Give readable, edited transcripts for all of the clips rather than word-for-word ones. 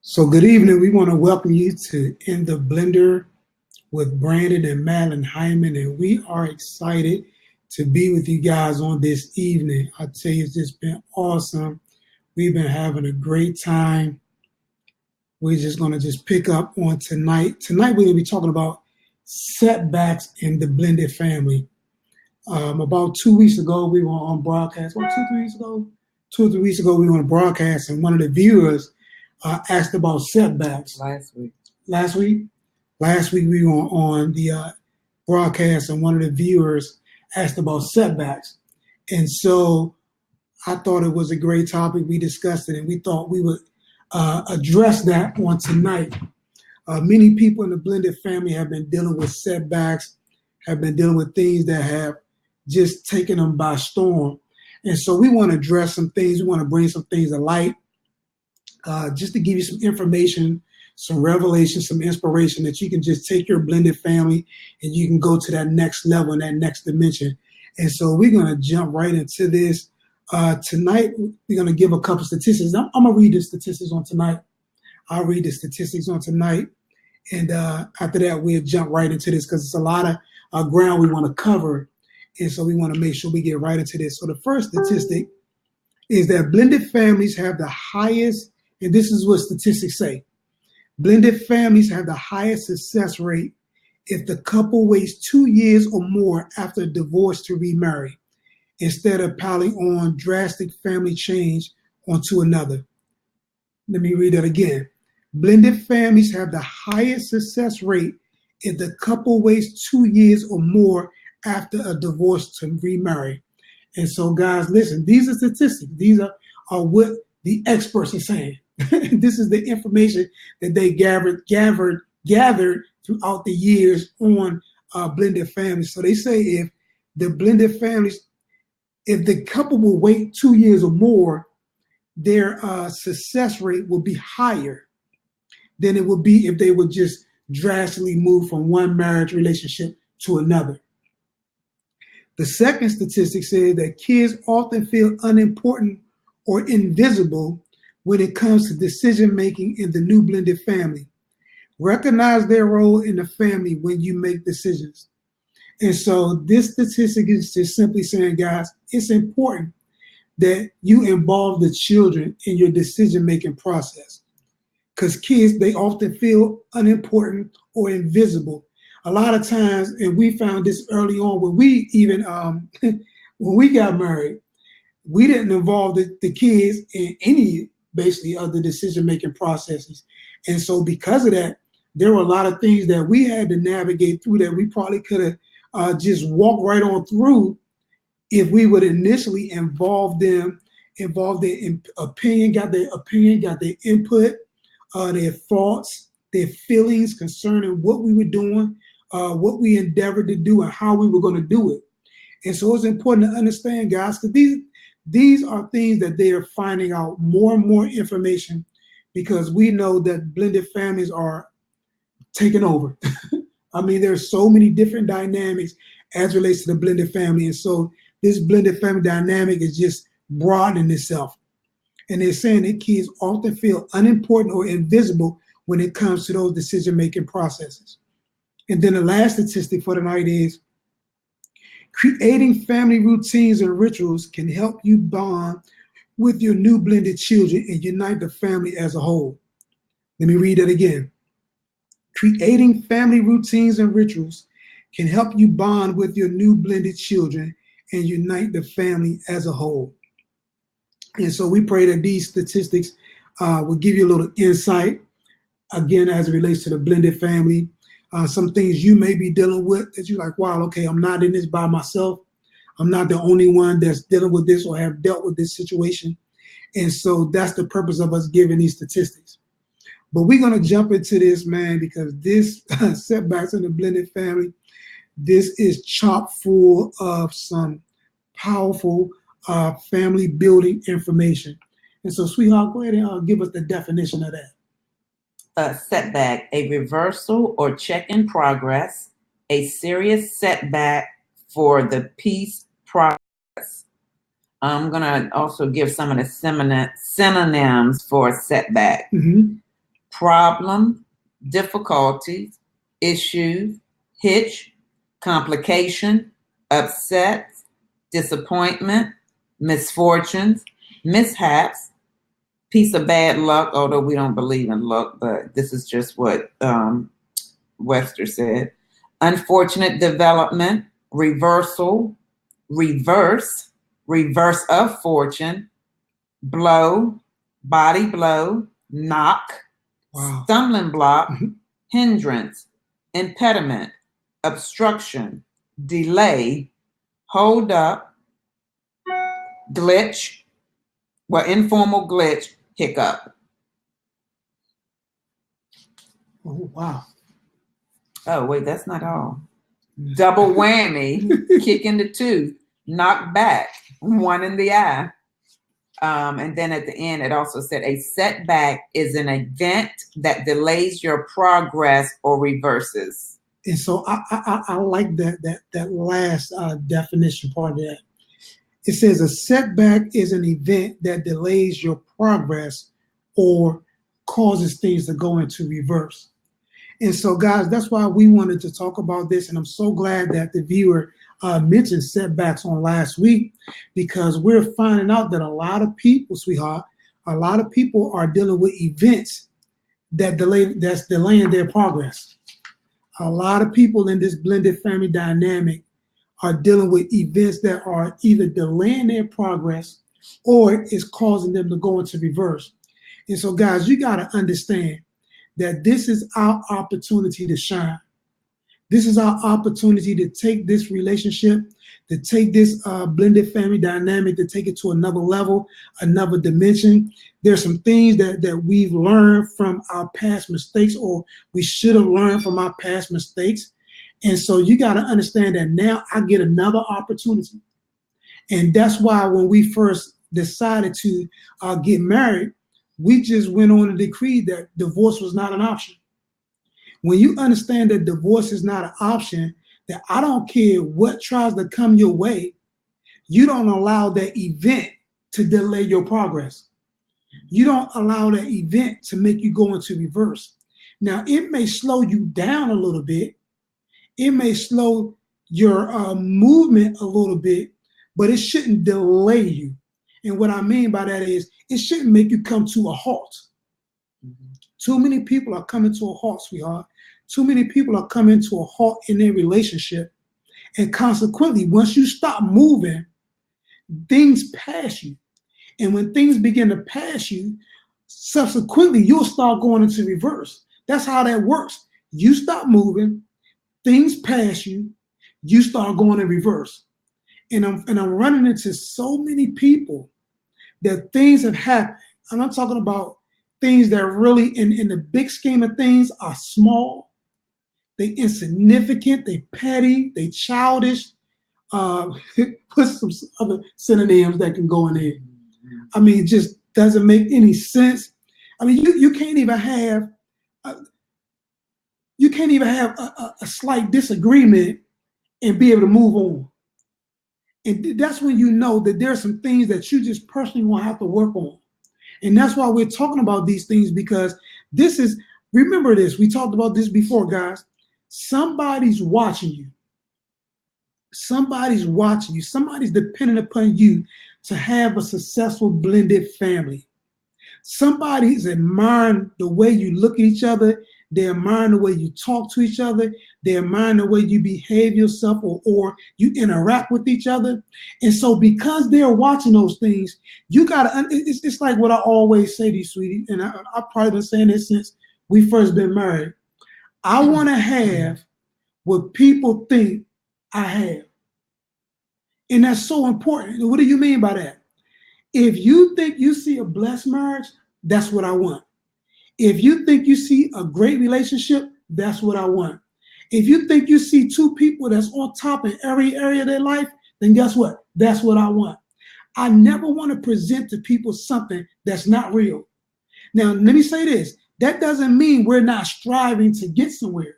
So good evening. We want to welcome you to In the Blender with Brandon and Madeline Hyman, and we are excited to be with you guys on this evening. I tell you, it's just been awesome. We've been having a great time. We're just going to just pick up on tonight. Tonight, we're going to be talking about setbacks in the blended family. About 2 weeks ago, we were on broadcast. What, 2 3 weeks ago? 2 or 3 weeks ago, we were on broadcast, and one of the viewers asked about setbacks. Last week. Last week we were on the broadcast, and one of the viewers asked about setbacks. And so I thought it was a great topic. We discussed it, and we thought we would address that on tonight. Many people in the blended family have been dealing with setbacks, have been dealing with things that have just taken them by storm. And so we want to address some things. We want to bring some things to light, just to give you some information, some revelation, some inspiration that you can just take your blended family and you can go to that next level and that next dimension. And so we're going to jump right into this. Tonight, we're going to give a couple statistics. I'm going to read the statistics on tonight. I'll read the statistics on tonight. And after that, we'll jump right into this because it's a lot of ground we want to cover. And so we want to make sure we get right into this. So the first statistic is that blended families have the highest, and this is what statistics say, blended families have the highest success rate if the couple waits 2 years or more after a divorce to remarry, instead of piling on drastic family change onto another. Let me read that again. Blended families have the highest success rate if the couple waits 2 years or more after a divorce to remarry. And so, guys, listen, these are statistics. These are what the experts are saying. This is the information that they gathered throughout the years on blended families. So they say if the blended families, if the couple will wait 2 years or more, their success rate will be higher than it would be if they would just drastically move from one marriage relationship to another. The second statistic says that kids often feel unimportant or invisible when it comes to decision making in the new blended family. Recognize their role in the family when you make decisions. And so this statistic is just simply saying, guys, it's important that you involve the children in your decision-making process. Because kids, they often feel unimportant or invisible. A lot of times, and we found this early on when we even, when we got married, we didn't involve the kids in any, basically, of the decision-making processes. And so because of that, there were a lot of things that we had to navigate through that we probably could have just walked right on through if we would initially involve their opinion, got their input, their thoughts, their feelings concerning what we were doing, what we endeavored to do, and how we were going to do it. And so it's important to understand, guys, because these are things that they are finding out more and more information, because we know that blended families are taking over. I mean, there's so many different dynamics as relates to the blended family. And so this blended family dynamic is just broadening itself. And they're saying that kids often feel unimportant or invisible when it comes to those decision-making processes. And then the last statistic for tonight is creating family routines and rituals can help you bond with your new blended children and unite the family as a whole. Let me read that again. Creating family routines and rituals can help you bond with your new blended children and unite the family as a whole. And so we pray that these statistics will give you a little insight, again, as it relates to the blended family. Some things you may be dealing with that you're like, wow, okay, I'm not in this by myself. I'm not the only one that's dealing with this or have dealt with this situation. And so that's the purpose of us giving these statistics. But we're going to jump into this, man, because this setbacks in the blended family, this is chock full of some powerful family building information. And so, sweetheart, go ahead and give us the definition of that. A setback, a reversal or check in progress, a serious setback for the peace process. I'm going to also give some of the synonyms for setback. Mm-hmm. problem, difficulties, issues, hitch, complication, upset, disappointment, misfortunes, mishaps, piece of bad luck, although we don't believe in luck, but this is just what Webster said. Unfortunate development, reversal, reverse, reverse of fortune, blow, body blow, knock, Wow. stumbling block, hindrance, impediment, obstruction, delay, hold up, glitch, informal glitch, hiccup. Oh, wow. Oh, wait, that's not all. Double whammy, kick in the tooth, knock back, one in the eye. And then at the end, it also said a setback is an event that delays your progress or reverses. And so I like that last definition part of that. It says a setback is an event that delays your progress or causes things to go into reverse. And so, guys, that's why we wanted to talk about this. And I'm so glad that the viewer mentioned setbacks on last week, because we're finding out that a lot of people, sweetheart, a lot of people are dealing with events that's delaying their progress. A lot of people in this blended family dynamic are dealing with events that are either delaying their progress or is causing them to go into reverse. And so, guys, you got to understand that this is our opportunity to shine. This is our opportunity to take this relationship, to take this blended family dynamic, to take it to another level, another dimension. There's some things that we've learned from our past mistakes, or we should have learned from our past mistakes. And so you got to understand that now I get another opportunity. And that's why when we first decided to get married, we just went on and decreed that divorce was not an option. When you understand that divorce is not an option, that I don't care what tries to come your way, you don't allow that event to delay your progress. You don't allow that event to make you go into reverse. Now, it may slow you down a little bit. It may slow your movement a little bit, but it shouldn't delay you. And what I mean by that is it shouldn't make you come to a halt. Mm-hmm. Too many people are coming to a halt, sweetheart. Too many people are coming to a halt in their relationship. And consequently, once you stop moving, things pass you. And when things begin to pass you, subsequently, you'll start going into reverse. That's how that works. You stop moving, things pass you, you start going in reverse. And I'm running into so many people that things have happened. And I'm talking about things that really, in the big scheme of things, are small, they insignificant, they petty, they childish. Put some other synonyms that can go in there. I mean, it just doesn't make any sense. I mean, you can't even have a slight disagreement and be able to move on. And that's when you know that there are some things that you just personally want to have to work on. And that's why we're talking about these things, because this is, remember this, we talked about this before, guys. Somebody's watching you. Somebody's watching you. Somebody's dependent upon you to have a successful blended family. Somebody's admiring the way you look at each other. They're admiring the way you talk to each other. They're admiring the way you behave yourself or you interact with each other. And so because they're watching those things, you got to, it's like what I always say to you, sweetie, and I've probably been saying this since we first been married. I want to have what people think I have. And that's so important. What do you mean by that? If you think you see a blessed marriage, that's what I want. If you think you see a great relationship, that's what I want. If you think you see two people that's on top in every area of their life, then guess what? That's what I want. I never want to present to people something that's not real. Now, let me say this. That doesn't mean we're not striving to get somewhere.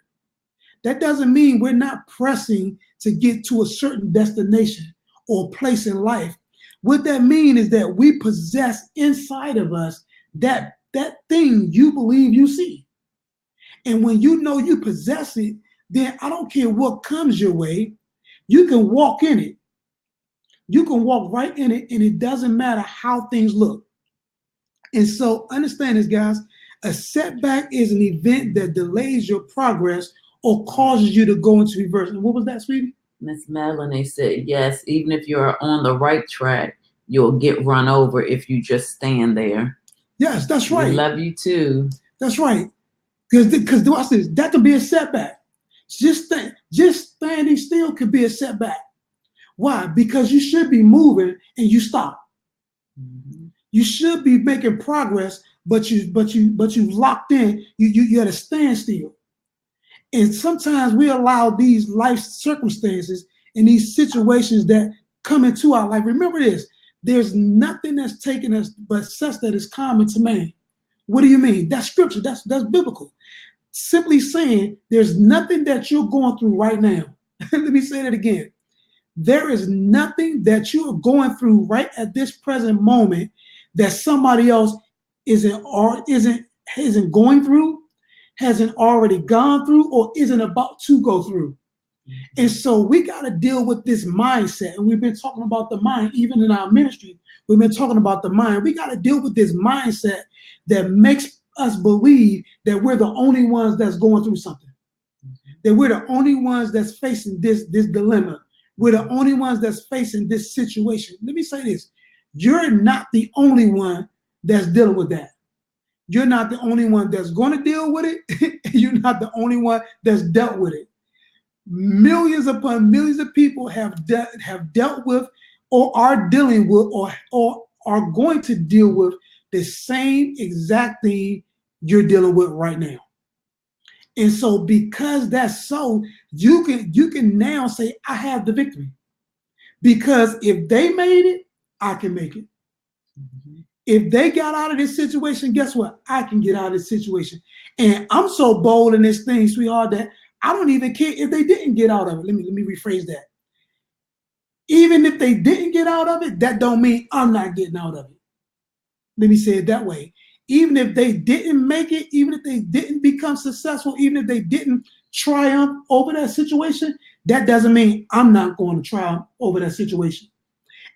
That doesn't mean we're not pressing to get to a certain destination or place in life. What that means is that we possess inside of us that that thing you believe you see. And when you know you possess it, then I don't care what comes your way, you can walk in it. You can walk right in it, and it doesn't matter how things look. And so understand this, guys. A setback is an event that delays your progress or causes you to go into reverse. And what was that, sweetie? Miss Madeline said, yes, even if you're on the right track, you'll get run over if you just stand there. Yes, that's right. We love you too. That's right. Because watch this, that could be a setback. Just standing still could be a setback. Why? Because you should be moving and you stop. Mm-hmm. You should be making progress, but you locked in. You at a standstill. And sometimes we allow these life circumstances and these situations that come into our life. Remember this: there's nothing that's taken us but such that is common to man. What do you mean? That's scripture. That's biblical. Simply saying there's nothing that you're going through right now. Let me say that again. There is nothing that you are going through right at this present moment that somebody else isn't going through, hasn't already gone through, or isn't about to go through. And so we got to deal with this mindset. And we've been talking about the mind, even in our ministry. We've been talking about the mind. We got to deal with this mindset that makes us believe that we're the only ones that's going through something. That we're the only ones that's facing this dilemma. We're the only ones that's facing this situation. Let me say this. You're not the only one that's dealing with that. You're not the only one that's going to deal with it. You're not the only one that's dealt with it. Millions upon millions of people have dealt with, or are dealing with, or are going to deal with the same exact thing you're dealing with right now. And so because that's so, you can now say, I have the victory. Because if they made it, I can make it. Mm-hmm. If they got out of this situation, guess what? I can get out of this situation. And I'm so bold in this thing, sweetheart, that I don't even care if they didn't get out of it. Let me rephrase that. Even if they didn't get out of it, that don't mean I'm not getting out of it. Let me say it that way. Even if they didn't make it, even if they didn't become successful, even if they didn't triumph over that situation, that doesn't mean I'm not going to triumph over that situation.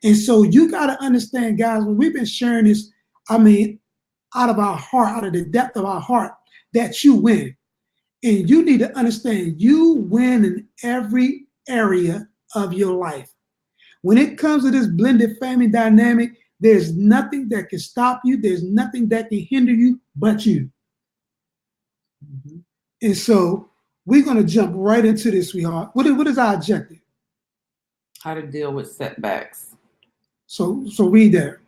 And so you got to understand, guys, when we've been sharing this, I mean, out of our heart, out of the depth of our heart, that you win. And you need to understand you win in every area of your life. When it comes to this blended family dynamic, there's nothing that can stop you. There's nothing that can hinder you but you. Mm-hmm. And so we're going to jump right into this, sweetheart. What is our objective? How to deal with setbacks. So read that.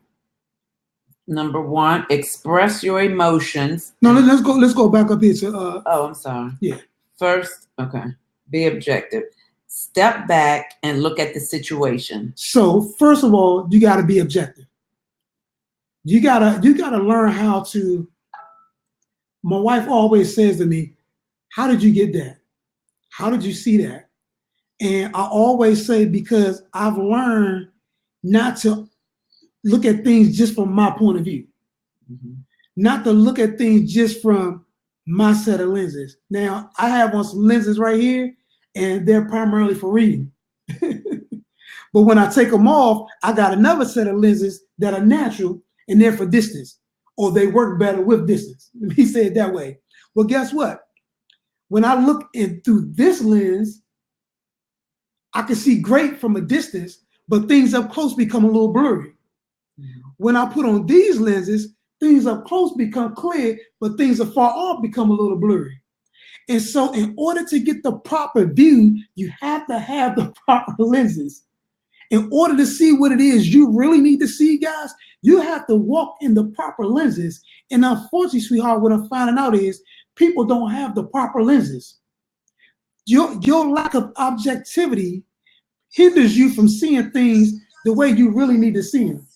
Number 1, express your emotions. No, let's go back up here to I'm sorry. Yeah. First, okay. Be objective. Step back and look at the situation. So first of all, you got to be objective. You gotta learn how to. My wife always says to me, how did you get that? How did you see that? And I always say, because I've learned not to look at things just from my point of view. Mm-hmm. Not to look at things just from my set of lenses. Now, I have on some lenses right here, and they're primarily for reading. But when I take them off, I got another set of lenses that are natural, and they're for distance, or they work better with distance. Let me say it that way. Well, guess what? When I look through this lens, I can see great from a distance, but things up close become a little blurry. Mm-hmm. When I put on these lenses, things up close become clear, but things afar off become a little blurry. And so in order to get the proper view, you have to have the proper lenses. In order to see what it is you really need to see, guys, you have to walk in the proper lenses. And unfortunately, sweetheart, what I'm finding out is people don't have the proper lenses. Your lack of objectivity hinders you from seeing things the way you really need to see them.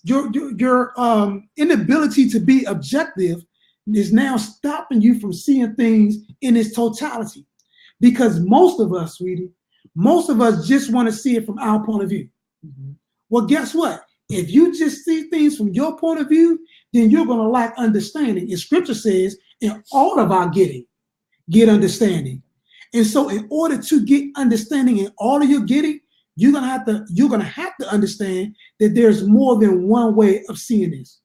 Your inability to be objective is now stopping you from seeing things in its totality. Because most of us, sweetie, just want to see it from our point of view. Mm-hmm. Well, guess what? If you just see things from your point of view, then you're going to lack understanding. And scripture says, in all of our getting, get understanding. And so in order to get understanding in all of your getting, you're gonna have to understand that there's more than one way of seeing this.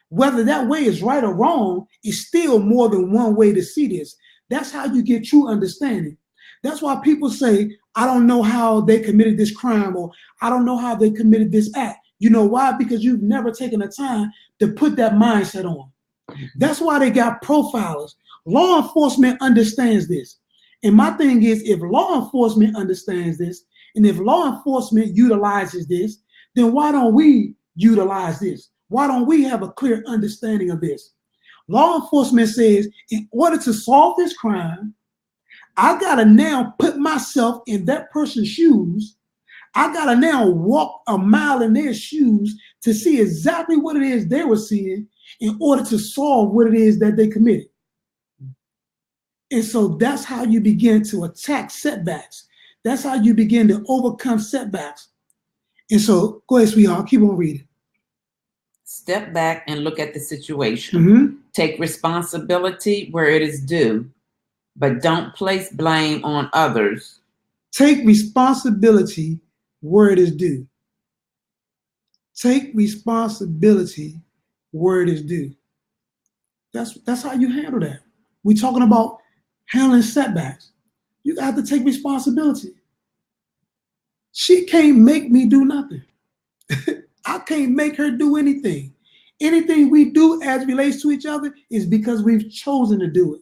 Whether that way is right or wrong, it's still more than one way to see this. That's how you get true understanding. That's why people say, I don't know how they committed this crime, or I don't know how they committed this act. You know why? Because you've never taken the time to put that mindset on. That's why they got profilers. Law enforcement understands this. And my thing is, if law enforcement understands this, and if law enforcement utilizes this, then why don't we utilize this? Why don't we have a clear understanding of this? Law enforcement says, in order to solve this crime, I gotta now put myself in that person's shoes. I gotta now walk a mile in their shoes to see exactly what it is they were seeing in order to solve what it is that they committed. And so that's how you begin to attack setbacks. That's how you begin to overcome setbacks. And so go ahead, sweetheart, keep on reading. Step back and look at the situation. Take responsibility where it is due, but don't place blame on others. Take responsibility where it is due. Take responsibility where it is due. That's how you handle that. We're talking about handling setbacks. You have to take responsibility. She can't make me do nothing. I can't make her do anything. Anything we do as it relates to each other is because we've chosen to do it.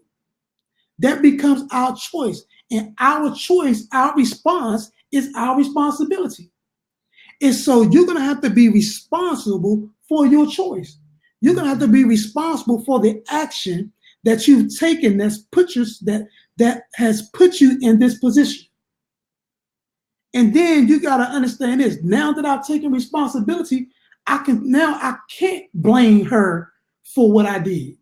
That becomes our choice. And our choice, our response is our responsibility. And so you're going to have to be responsible for your choice. You're going to have to be responsible for the action that you've taken that has put you in this position. And then you got to understand this. Now that I've taken responsibility, I can't blame her for what I did.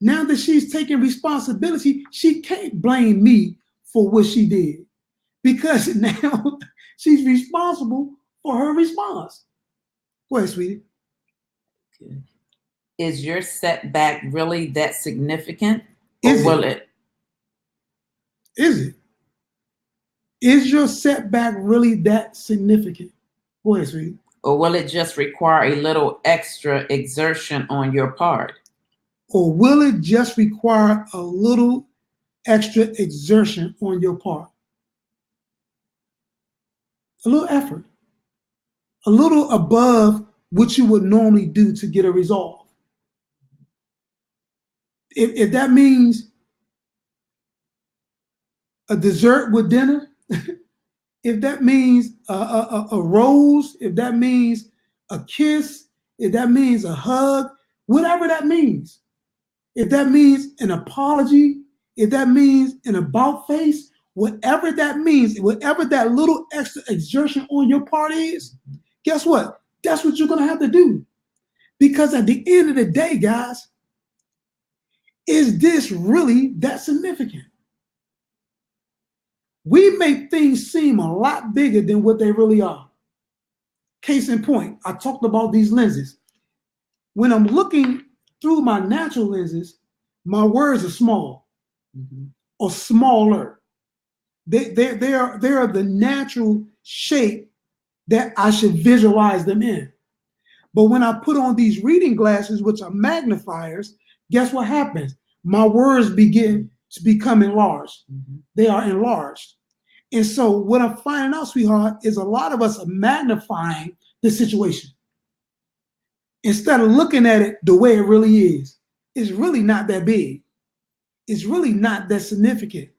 Now that she's taking responsibility, she can't blame me for what she did, because now she's responsible for her response. Go ahead, sweetie. Is your setback really that significant? Is it? Is your setback really that significant? Go ahead, sweetie. Or will it just require a little extra exertion on your part? Or will it just require a little extra exertion on your part? A little effort. A little above what you would normally do to get a resolve. If that means a dessert with dinner, if that means a rose, if that means a kiss, if that means a hug, whatever that means, if that means an apology, if that means an about face, whatever that means, whatever that little extra exertion on your part is, guess what? That's what you're going to have to do. Because at the end of the day, guys, is this really that significant? We make things seem a lot bigger than what they really are. Case in point, I talked about these lenses. When I'm looking through my natural lenses, my words are small or smaller. They are the natural shape that I should visualize them in. But when I put on these reading glasses, which are magnifiers, guess what happens? My words begin to become enlarged. They are enlarged. And so what I'm finding out, sweetheart, is a lot of us are magnifying the situation instead of looking at it the way it really is. It's really not that big. It's really not that significant.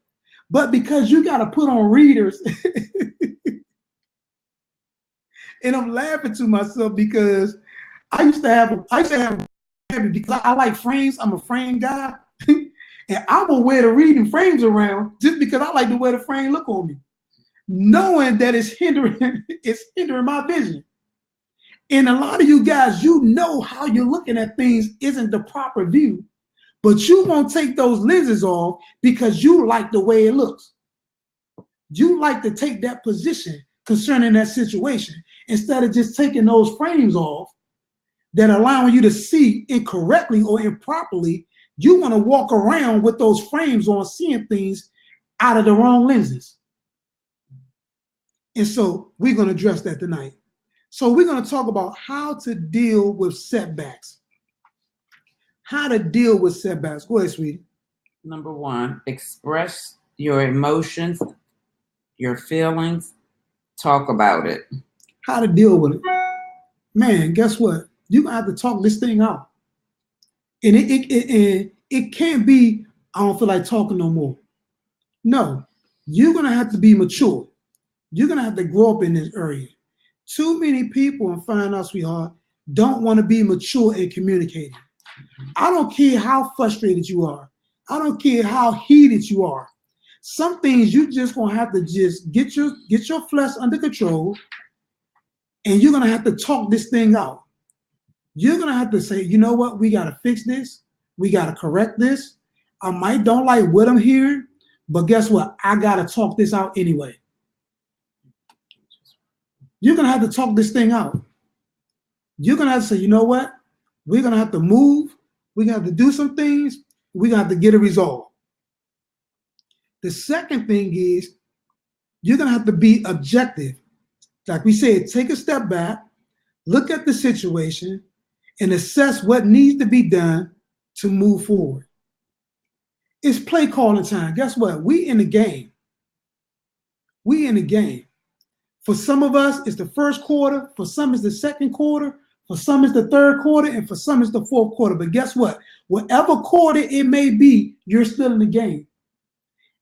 But because you got to put on readers, and I'm laughing to myself because I used to have because I like frames. I'm a frame guy. And I will wear the reading frames around just because I like the way the frame look on me, knowing that it's hindering my vision. And a lot of you guys, you know how you're looking at things isn't the proper view, but you won't take those lenses off because you like the way it looks. You like to take that position concerning that situation instead of just taking those frames off, that are allowing you to see incorrectly or improperly, you want to walk around with those frames on, seeing things out of the wrong lenses. And so we're going to address that tonight. So we're going to talk about how to deal with setbacks. How to deal with setbacks. Go ahead, sweetie. Number one, express your emotions, your feelings, talk about it. How to deal with it. Man, guess what? You're going to have to talk this thing out. And it can't be, I don't feel like talking no more. No, you're going to have to be mature. You're going to have to grow up in this area. Too many people, and find out, sweetheart, don't want to be mature in communicating. I don't care how frustrated you are. I don't care how heated you are. Some things you just going to have to just get your flesh under control, and you're going to have to talk this thing out. You're going to have to say, you know what? We got to fix this. We got to correct this. I might don't like what I'm hearing, but guess what? I got to talk this out anyway. You're going to have to talk this thing out. You're going to have to say, you know what? We're going to have to move. We're going to have to do some things. We're going to have to get a resolve. The second thing is you're going to have to be objective. Like we said, take a step back, look at the situation, and assess what needs to be done to move forward. It's play calling time. Guess what? We in the game. We in the game. For some of us, it's the first quarter. For some, it's the second quarter. For some, it's the third quarter. And for some, it's the fourth quarter. But guess what? Whatever quarter it may be, you're still in the game.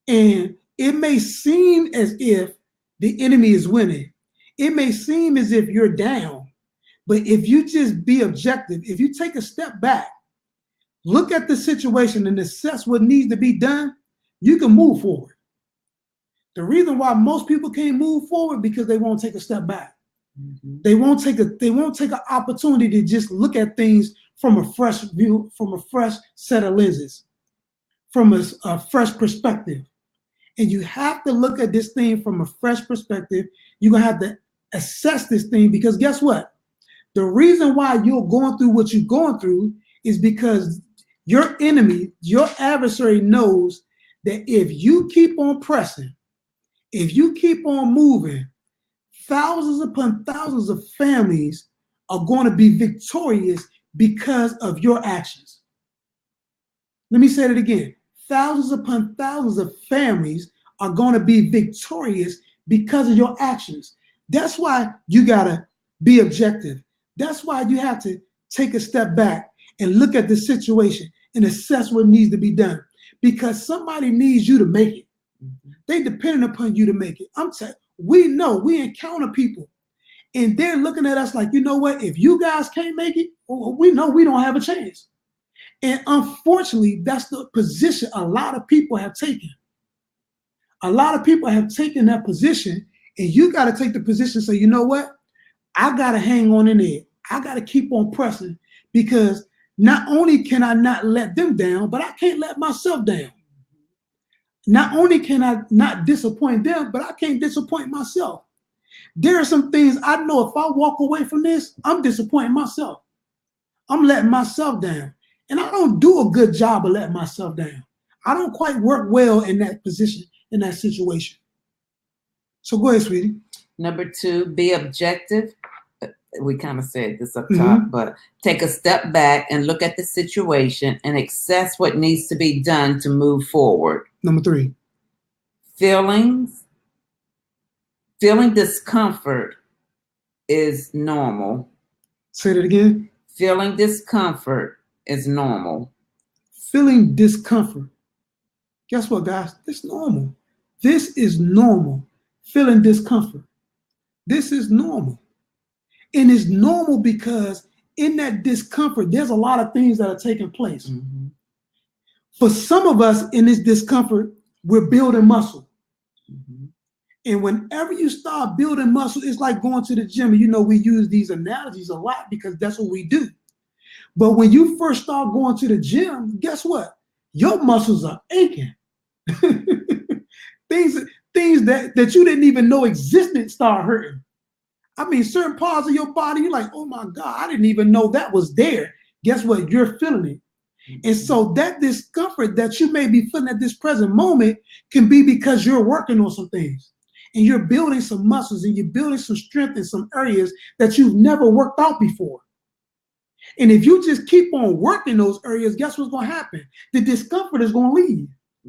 And it may seem as if the enemy is winning. It may seem as if you're down. But if you just be objective, if you take a step back, look at the situation and assess what needs to be done, you can move forward. The reason why most people can't move forward because they won't take a step back. Mm-hmm. They won't take an opportunity to just look at things from a fresh view, from a fresh set of lenses, from a fresh perspective. And you have to look at this thing from a fresh perspective. You're going to have to assess this thing because guess what? The reason why you're going through what you're going through is because your enemy, your adversary knows that if you keep on pressing, if you keep on moving, thousands upon thousands of families are going to be victorious because of your actions. Let me say it again. Thousands upon thousands of families are going to be victorious because of your actions. That's why you got to be objective. That's why you have to take a step back and look at the situation and assess what needs to be done because somebody needs you to make it. They depending upon you to make it. I'm telling you, we know, we encounter people and they're looking at us like, you know what, if you guys can't make it, we know we don't have a chance. And unfortunately, that's the position a lot of people have taken. A lot of people have taken that position and you got to take the position and say, you know what, I got to hang on in there. I got to keep on pressing because not only can I not let them down, but I can't let myself down. Not only can I not disappoint them, but I can't disappoint myself. There are some things I know if I walk away from this, I'm disappointing myself. I'm letting myself down. And I don't do a good job of letting myself down. I don't quite work well in that position, in that situation. So go ahead, sweetie. Number two, be objective. We kind of said this up top, but take a step back and look at the situation and assess what needs to be done to move forward. Number three. Feeling discomfort is normal. Say that again. Feeling discomfort is normal. Feeling discomfort. Guess what, guys? It's normal. This is normal. Feeling discomfort. This is normal. And it's normal because in that discomfort, there's a lot of things that are taking place. Mm-hmm. For some of us in this discomfort, we're building muscle. Mm-hmm. And whenever you start building muscle, it's like going to the gym. You know, we use these analogies a lot because that's what we do. But when you first start going to the gym, guess what? Your muscles are aching. things that you didn't even know existed start hurting. I mean, certain parts of your body, you're like, oh my God, I didn't even know that was there. Guess what? You're feeling it. And so that discomfort that you may be feeling at this present moment can be because you're working on some things and you're building some muscles and you're building some strength in some areas that you've never worked out before. And if you just keep on working those areas, guess what's going to happen? The discomfort is going to leave.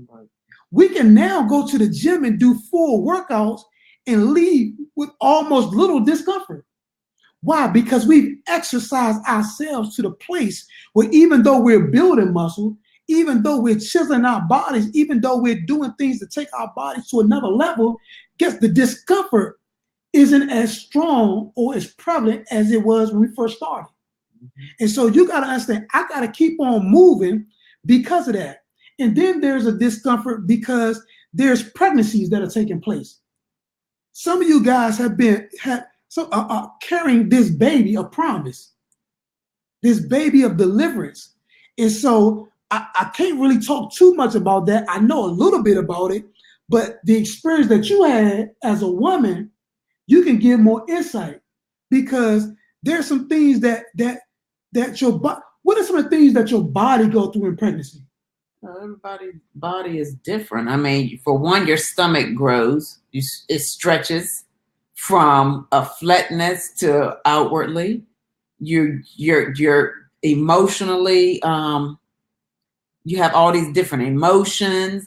Right. We can now go to the gym and do full workouts and leave with almost little discomfort. Why? Because we've exercised ourselves to the place where even though we're building muscle, even though we're chiseling our bodies, even though we're doing things to take our bodies to another level, guess the discomfort isn't as strong or as prevalent as it was when we first started. And so you got to understand, I got to keep on moving because of that. And then there's a discomfort because there's pregnancies that are taking place. Some of you guys have carrying this baby of promise, this baby of deliverance. And so I can't really talk too much about that. I know a little bit about it, but the experience that you had as a woman, you can give more insight because there's some things that your body, what are some of the things that your body go through in pregnancy? Everybody's body is different. I mean, for one, your stomach grows, it stretches from a flatness to outwardly. You're emotionally, you have all these different emotions.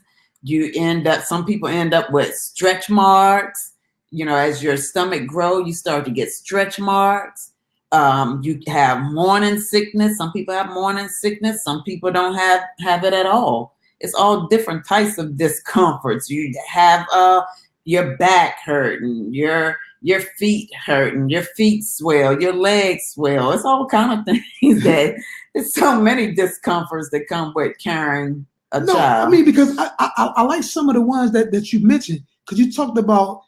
Some people end up with stretch marks. You know, as your stomach grows, you start to get stretch marks. You have morning sickness. Some people have morning sickness. Some people don't have it at all. It's all different types of discomforts. You have your back hurting, your feet hurting, your feet swell, your legs swell. It's all kind of things that there's so many discomforts that come with carrying a child. I mean, because I like some of the ones that you mentioned, because you talked about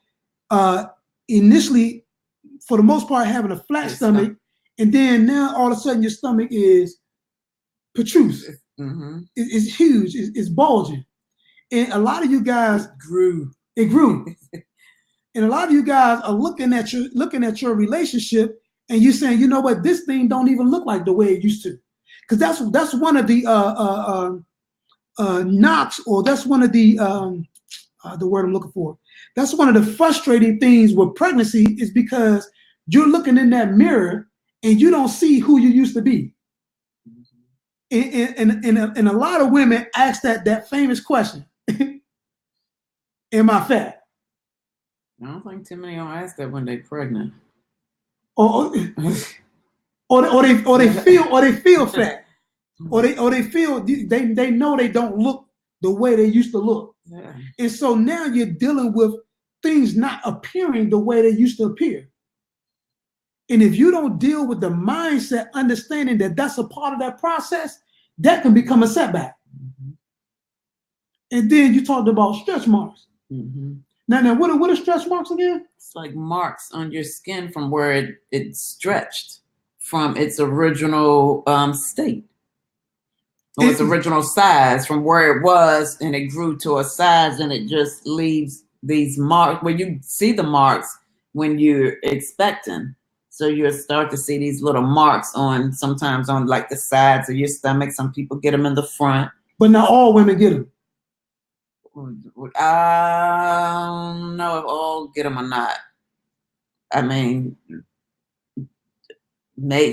initially, for the most part, having a flat stomach, and then now all of a sudden your stomach is protrusive. Mm-hmm. It's huge. It's bulging, and a lot of you guys It grew, and a lot of you guys are looking at your relationship, and you're saying, you know what, this thing don't even look like the way it used to, because that's one of the knocks, or that's one of the word I'm looking for. That's one of the frustrating things with pregnancy, is because you're looking in that mirror and you don't see who you used to be. And a lot of women ask that famous question, am I fat? I don't think too many don't ask that when they're pregnant. Or they feel fat. Or they feel they know they don't look the way they used to look. Yeah. And so now you're dealing with things not appearing the way they used to appear. And if you don't deal with the mindset, understanding that that's a part of that process, that can become a setback. Mm-hmm. And then you talked about stretch marks. Mm-hmm. Now, what are stretch marks again? It's like marks on your skin from where it stretched from its original state. Or its original size, from where it was, and it grew to a size, and it just leaves these marks where you see the marks when you're expecting. So you'll start to see these little marks sometimes on like the sides of your stomach. Some people get them in the front. But not all women get them. I don't know if all get them or not. I mean,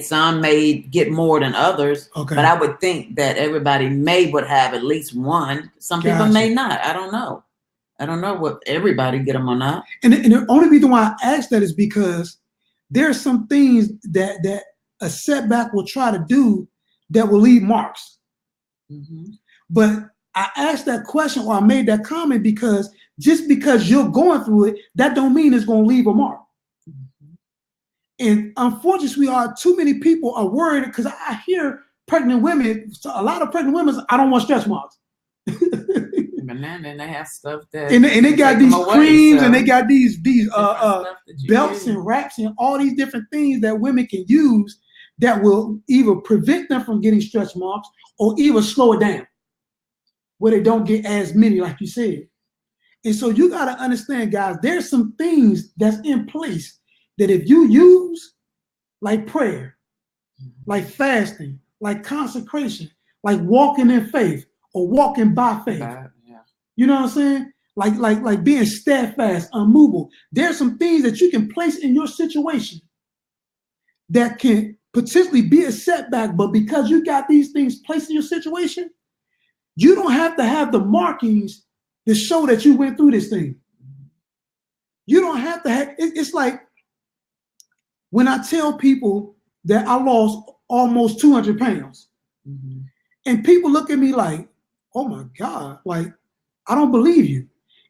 some may get more than others, okay. But I would think that everybody would have at least one. Some people may not. I don't know. I don't know what everybody get them or not. And the only reason why I asked that is because there are some things that a setback will try to do that will leave marks. Mm-hmm. But I asked that question, or I made that comment, because just because you're going through it, that don't mean it's going to leave a mark. And unfortunately, too many people are worried, because I hear pregnant women, a lot of pregnant women, I don't want stretch marks. But then they have stuff that and they got these creams, and they got these belts and wraps and all these different things that women can use that will either prevent them from getting stretch marks or even slow it down, where they don't get as many, like you said. And so you got to understand, guys, there's some things that's in place that if you use like prayer, like fasting, like consecration, like walking in faith or walking by faith, Yeah. you know what I'm saying? Like being steadfast, unmovable. There's some things that you can place in your situation that can potentially be a setback, but because you got these things placed in your situation, you don't have to have the markings to show that you went through this thing. You don't have to have, it's like when I tell people that I lost almost 200 pounds, and people look at me like, oh my God, like, I don't believe you.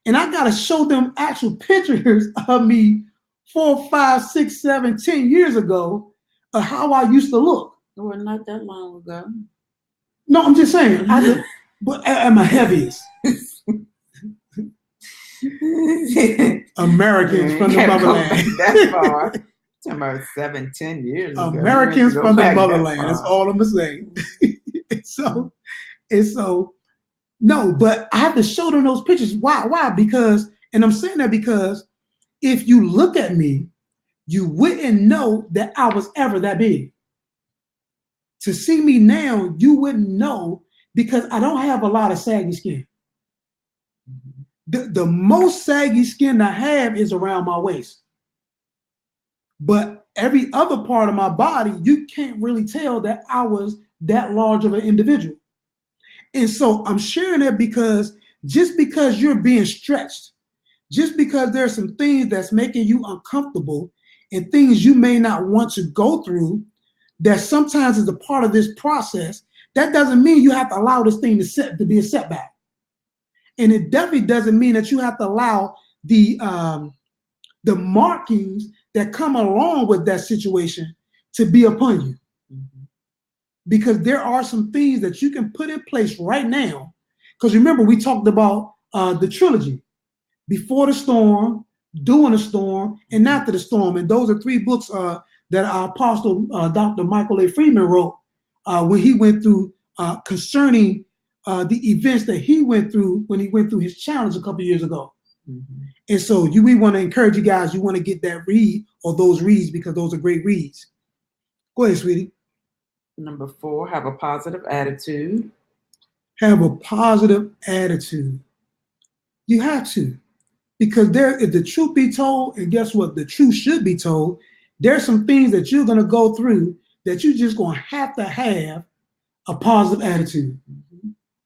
And I got to show them actual pictures of me 4, 5, 6, 7, 10 years ago of how I used to look. Well, not that long ago. No, I'm just saying, but at my heaviest. Americans from the motherland. That far. Talking about 7, 10 years ago. Americans from the motherland. That's all I'm saying. So, no, but I have to show them those pictures. Why? Because, and I'm saying that because if you look at me, you wouldn't know that I was ever that big. To see me now, you wouldn't know because I don't have a lot of saggy skin. The most saggy skin I have is around my waist. But every other part of my body, you can't really tell that I was that large of an individual. And so I'm sharing that because just because you're being stretched, just because there's some things that's making you uncomfortable and things you may not want to go through, that sometimes is a part of this process, that doesn't mean you have to allow this thing to be a setback. And it definitely doesn't mean that you have to allow the markings that come along with that situation to be upon you. Because there are some things that you can put in place right now. Because remember, we talked about the trilogy: Before the Storm, During the Storm, and After the Storm. And those are 3 books that our apostle, Dr. Michael A. Freeman, wrote when he went through concerning the events that he went through when he went through his challenge a couple years ago. And so we want to encourage you guys, you want to get that read or those reads because those are great reads. Go ahead, sweetie. Number 4, have a positive attitude. Have a positive attitude. You have to. Because if the truth be told, and guess what? The truth should be told, there's some things that you're going to go through that you're just going to have a positive attitude.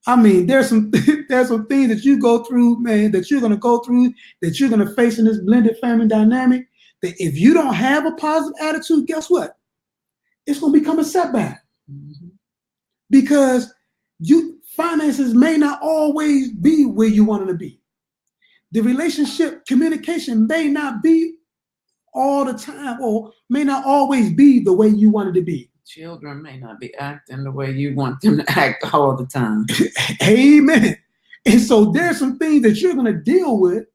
I mean, there's some things that you go through, man, that you're going to go through, that you're going to face in this blended family dynamic, that if you don't have a positive attitude, guess what? It's going to become a setback. Because finances may not always be where you want them to be. The relationship communication may not be all the time or may not always be the way you want it to be. Children may not be acting the way you want them to act all the time. Amen. And so there's some things that you're going to deal with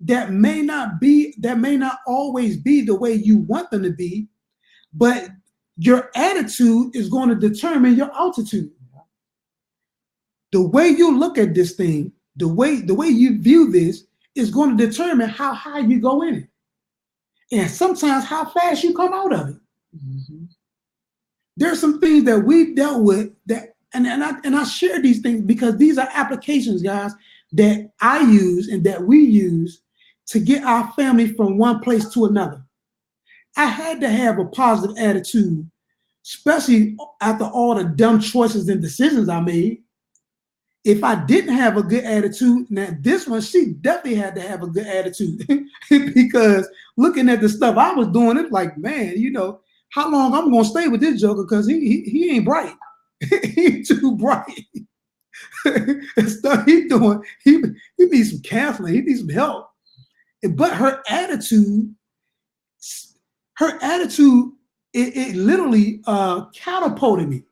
that may not always be the way you want them to be, but your attitude is going to determine your altitude. The way you look at this thing, the way you view this is going to determine how high you go in it. And sometimes how fast you come out of it. There's some things that we've dealt with that, and I share these things because these are applications, guys, that I use and that we use to get our family from one place to another. I had to have a positive attitude, especially after all the dumb choices and decisions I made. If I didn't have a good attitude, now this one, she definitely had to have a good attitude because looking at the stuff I was doing, it's like, man, how long I'm gonna stay with this joker because he ain't bright. He too bright. The stuff he's doing, he needs some counseling, he needs some help. But her attitude, it literally catapulted me.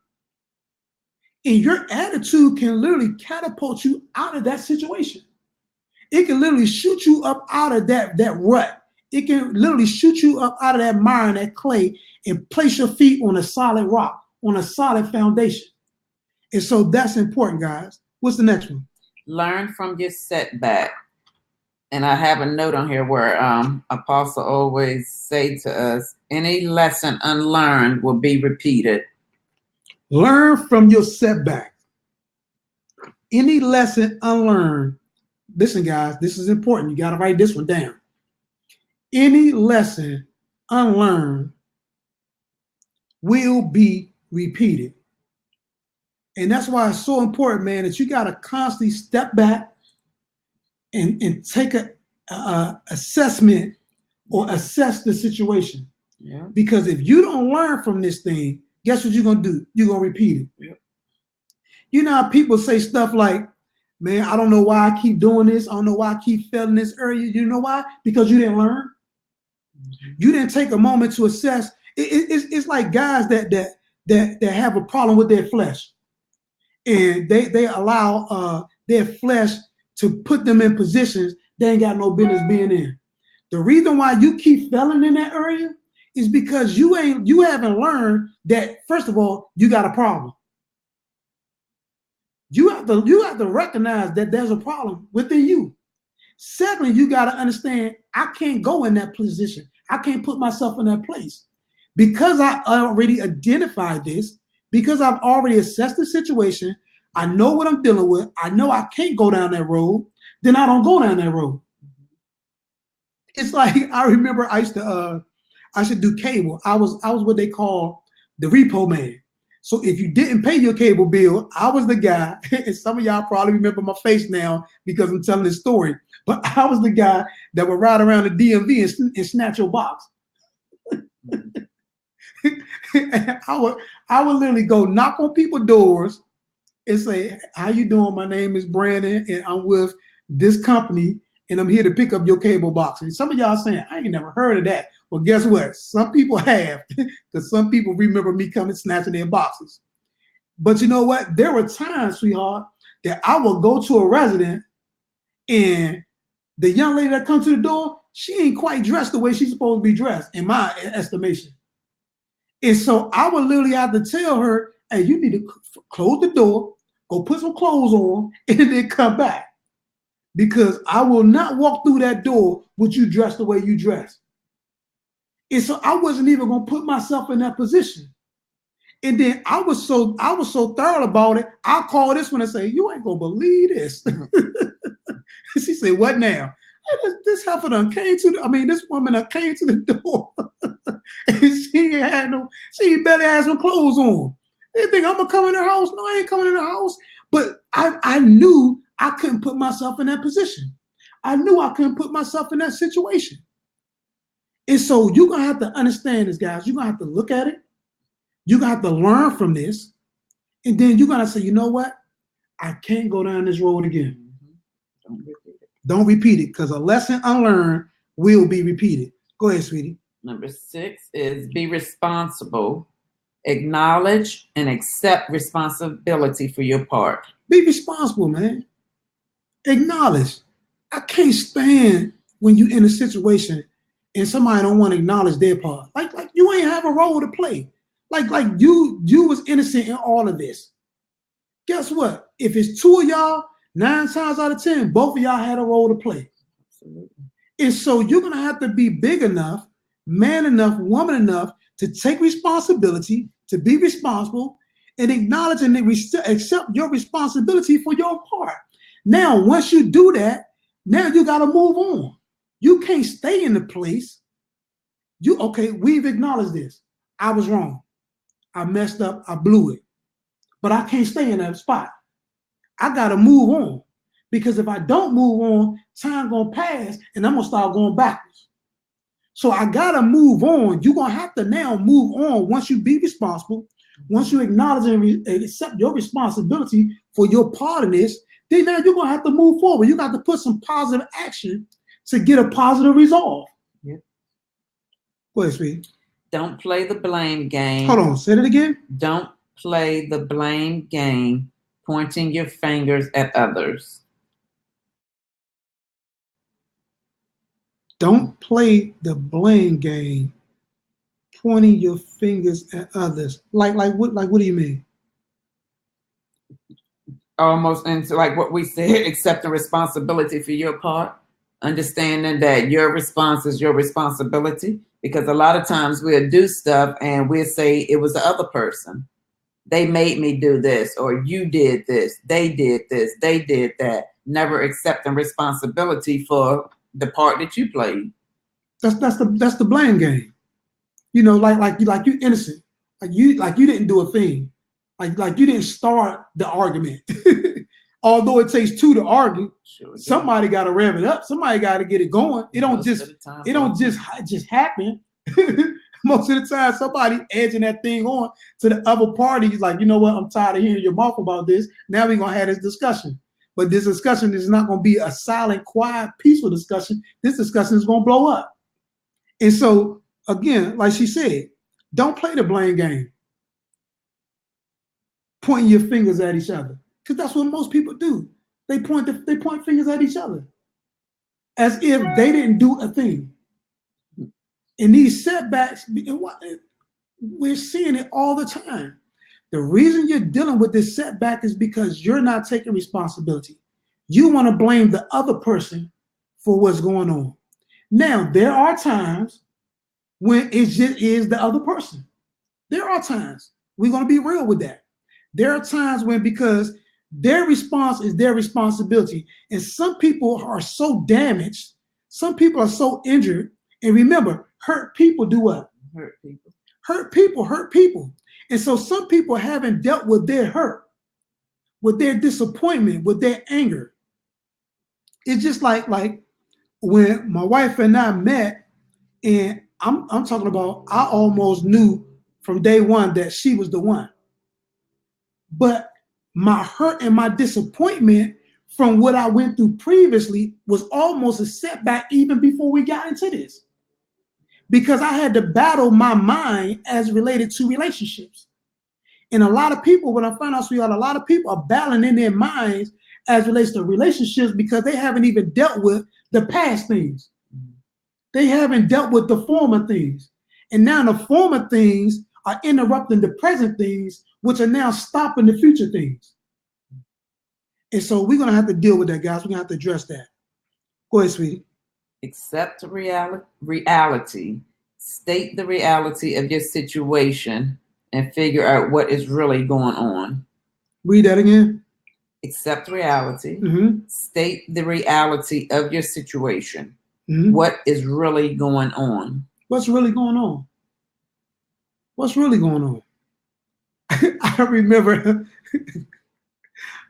And your attitude can literally catapult you out of that situation. It can literally shoot you up out of that rut. It can literally shoot you up out of that mire and that clay and place your feet on a solid rock, on a solid foundation. And so that's important, guys. What's the next one? Learn from your setback. And I have a note on here where Apostle always say to us, any lesson unlearned will be repeated. Learn from your setback. Any lesson unlearned. Listen, guys, this is important. You got to write this one down. Any lesson unlearned will be repeated. And that's why it's so important, man, that you got to constantly step back and take a assessment or assess the situation. Yeah. Because if you don't learn from this thing, guess what you're going to do? You're going to repeat it. Yeah. You know how people say stuff like, man, I don't know why I keep doing this. I don't know why I keep failing this area. You know why? Because you didn't learn. You didn't take a moment to assess. It's like guys that have a problem with their flesh. And they allow their flesh to put them in positions they ain't got no business being in. The reason why you keep failing in that area is because you haven't learned that, first of all, you got a problem. You have to recognize that there's a problem within you. Secondly, you got to understand I can't go in that position. I can't put myself in that place. Because I already identified this, because I've already assessed the situation, I know what I'm dealing with, I know I can't go down that road, then I don't go down that road. It's like, I remember I used to do cable. I was what they call the repo man. So if you didn't pay your cable bill, I was the guy, and some of y'all probably remember my face now because I'm telling this story, but I was the guy that would ride around the DMV and snatch your box. I would literally go knock on people's doors and say, how you doing? My name is Brandon and I'm with this company and I'm here to pick up your cable box. And some of y'all saying, I ain't never heard of that. Well, guess what? Some people have, because some people remember me coming snatching their boxes. But you know what? There were times, sweetheart, that I would go to a resident and the young lady that comes to the door, she ain't quite dressed the way she's supposed to be dressed, in my estimation. And so I would literally have to tell her, hey, you need to close the door, go put some clothes on, and then come back. Because I will not walk through that door with you dressed the way you dress. And so I wasn't even going to put myself in that position. And then I was so thorough about it, I'll call this one and say, you ain't going to believe this. She said, what now? This heifer done came to this woman done came to the door. And she barely had some clothes on. They think I'm gonna come in her house. No, I ain't coming in her house. But I knew I couldn't put myself in that position. I knew I couldn't put myself in that situation. And so you're gonna have to understand this, guys. You're gonna have to look at it. You're gonna have to learn from this. And then you're gonna say, you know what? I can't go down this road again. Don't repeat it, because a lesson unlearned will be repeated. Go ahead, sweetie. Number 6 is be responsible. Acknowledge and accept responsibility for your part. Be responsible, man. Acknowledge. I can't stand when you're in a situation and somebody don't want to acknowledge their part. Like you ain't have a role to play. Like you was innocent in all of this. Guess what? If it's 2 of y'all, 9 times out of 10, both of y'all had a role to play. Absolutely. And so you're going to have to be big enough, man enough, woman enough to take responsibility, to be responsible, and acknowledge and accept your responsibility for your part. Now, once you do that, now you got to move on. You can't stay in the place. We've acknowledged this. I was wrong. I messed up. I blew it. But I can't stay in that spot. I got to move on, because if I don't move on, time going to pass and I'm going to start going backwards. So I got to move on. You're going to have to now move on once you be responsible, once you acknowledge and accept your responsibility for your part in this, then now you're going to have to move forward. You got to put some positive action to get a positive resolve. Yep. Go ahead, sweetie. Don't play the blame game. Hold on. Say it again. Don't play the blame game, pointing your fingers at others. Don't play the blame game, pointing your fingers at others. Like what do you mean? Almost into like what we said, accepting responsibility for your part. understanding that your response is your responsibility, because a lot of times we'll do stuff and we'll say it was the other person. They made me do this, or you did this, they did this, they did that, never accepting responsibility for the part that you played. That's the blame game. You know, like you innocent. Like you didn't do a thing. Like you didn't start the argument. Although it takes two to argue, sure, somebody got to rev it up. Somebody got to get it going. It don't just happen. Most of the time, somebody edging that thing on to the other party. He's like, you know what? I'm tired of hearing your mouth about this. Now we're gonna have this discussion. But this discussion is not gonna be a silent, quiet, peaceful discussion. This discussion is gonna blow up. And so, again, like she said, don't play the blame game. Pointing your fingers at each other. Because that's what most people do. They point fingers at each other as if they didn't do a thing. And these setbacks, we're seeing it all the time. The reason you're dealing with this setback is because you're not taking responsibility. You want to blame the other person for what's going on. Now, there are times when it just is the other person. There are times. We're going to be real with that. There are times when, because their response is their responsibility. And some people are so damaged. Some people are so injured. And remember, hurt people do what? Hurt people. Hurt people. And so some people haven't dealt with their hurt, with their disappointment, with their anger. It's just like when my wife and I met, and I'm talking about, I almost knew from day one that she was the one. But my hurt and my disappointment from what I went through previously was almost a setback even before we got into this. Because I had to battle my mind as related to relationships. And a lot of people, when I found out, sweetheart, a lot of people are battling in their minds as relates to relationships because they haven't even dealt with the past things. They haven't dealt with the former things. And now the former things are interrupting the present things, which are now stopping the future things. And so we're going to have to deal with that, guys. We're going to have to address that. Go ahead, sweetie. Accept reality. State the reality of your situation and figure out what is really going on. Read that again. Accept reality. Mm-hmm. State the reality of your situation. Mm-hmm. What is really going on? What's really going on? What's really going on? I remember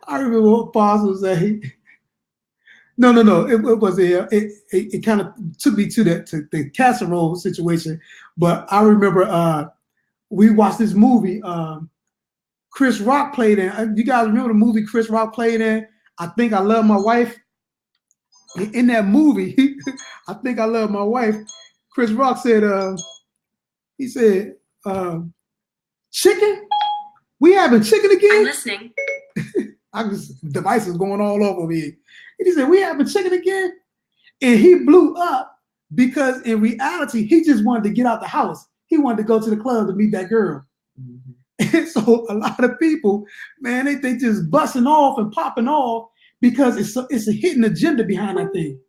what Apostle said. No. It wasn't. It kind of took me to the casserole situation. But I remember we watched this movie. Chris Rock played in. You guys remember the movie Chris Rock played in? I Think I Love My Wife. In that movie, I Think I Love My Wife, Chris Rock said, he said, chicken? We having chicken again? I'm listening. Devices going all over me. And he said, we having chicken again? And he blew up because in reality, he just wanted to get out the house. He wanted to go to the club to meet that girl. Mm-hmm. And so a lot of people, man, they just busting off and popping off because it's a hidden agenda behind that thing.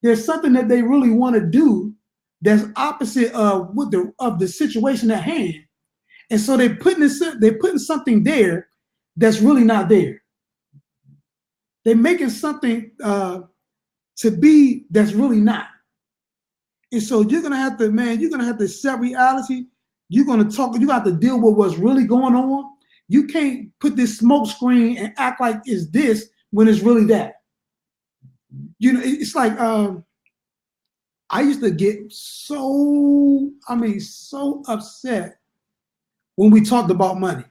There's something that they really want to do that's opposite of the situation at hand. And so they're putting something there that's really not there. They're making something to be that's really not. And so you're gonna have to accept reality. You're gonna have to deal with what's really going on. You can't put this smoke screen and act like it's this when it's really that. You know, it's like I used to get so upset when we talked about money.